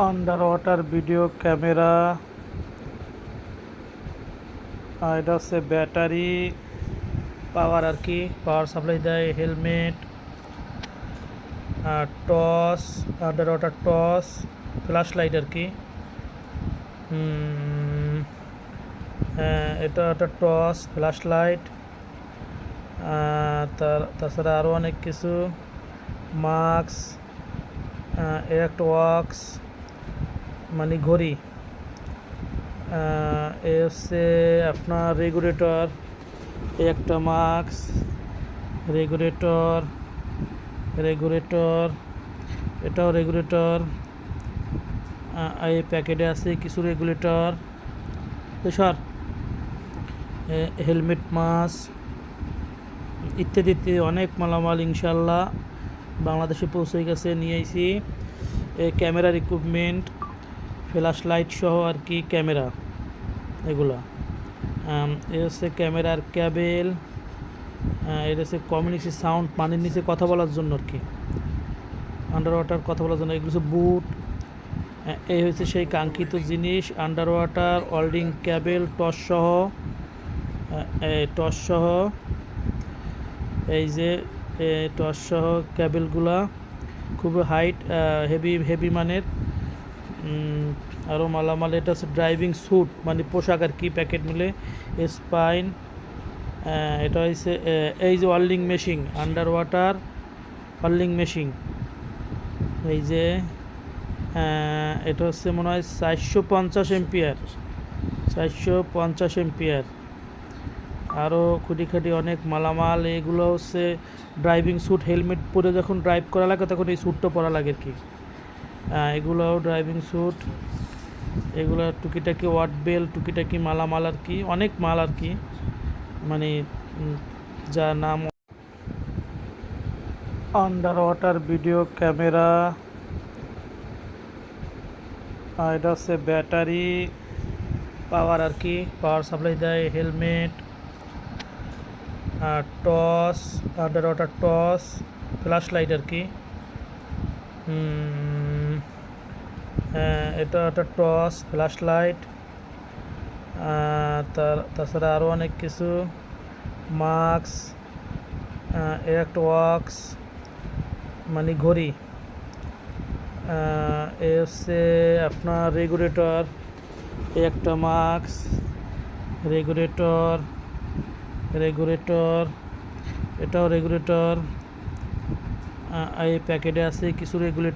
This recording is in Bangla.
আন্ডার ওয়াটার ভিডিও ক্যামেরা, আর এটা হচ্ছে ব্যাটারি পাওয়ার আর কি, পাওয়ার সাপ্লাই দেয়। হেলমেট, আর torch, underwater torch, flashlight আর কি। এটা একটা টস, ফ্ল্যাশ লাইট, তাছাড়া আরও অনেক কিছু, মাস্ক, একটা ওয়াক্স মানে ঘড়ি, এ হচ্ছে আপনার রেগুলেটর, একটা মাস্ক, রেগুলেটর, রেগুলেটর, এটাও রেগুলেটর। এই প্যাকেটে আছে কিছু রেগুলেটর। সর হেলমেট, মাস্ক ইত্যাদি ইত্যাদি অনেক মালামাল ইনশাল্লাহ বাংলাদেশে পৌঁছে গেছে, নিয়ে আইছি। এই ক্যামেরার ইকুইপমেন্ট, ফ্ল্যাশ লাইট সহ আর কি ক্যামেরা এগুলো। এ হচ্ছে ক্যামেরার ক্যাবেল, এটা হচ্ছে কমিউনিকেশন সাউন্ড, পানির নিচে কথা বলার জন্য আর কি, আন্ডার ওয়াটার কথা বলার জন্য। এগুলো হচ্ছে বুট। এই হচ্ছে সেই কাঙ্ক্ষিত জিনিস, under water welding cable, toss সহ এই যে টস সহ ক্যাবেলগুলা খুব হাইট, হেভি মানের। আরও মালামাল, এটা হচ্ছে ড্রাইভিং স্যুট মানে পোশাক আর কি, প্যাকেট মিলে। স্পাইন, এটা হচ্ছে এই যে welding machine, under water welding machine. এই যে এটা হচ্ছে মনে হয় 450 এম্পিয়ার, 450 এম্পিয়ার। আরও খুঁটিখাটি অনেক মালামাল। এগুলো হচ্ছে ড্রাইভিং স্যুট, হেলমেট পরে যখন ড্রাইভ করা লাগে তখন এই স্যুটটা পরা লাগে আর কি। এগুলোও ড্রাইভিং স্যুট। এগুলো টুকিটাকি ওয়াট বেল, টুকিটাকি মালামাল আর কি, অনেক মাল আর কি, মানে যা নাম। আন্ডার ওয়াটার ভিডিও ক্যামেরা, আর এটা হচ্ছে ব্যাটারি পাওয়ার আর কি, পাওয়ার সাপ্লাই দেয়। হেলমেট, আর torch, underwater torch, flashlight আর কি। এটা একটা টস, ফ্ল্যাশ লাইট, তাছাড়া আরও অনেক কিছু, মাস্ক, একটা ওয়াক্স মানে ঘড়ি, এ হচ্ছে আপনার রেগুলেটর, একটা মাস্ক, রেগুলেটর, রেগুলেটর, এটাও রেগুলেটর। এই প্যাকেটে আছে কিছু রেগুলেটর।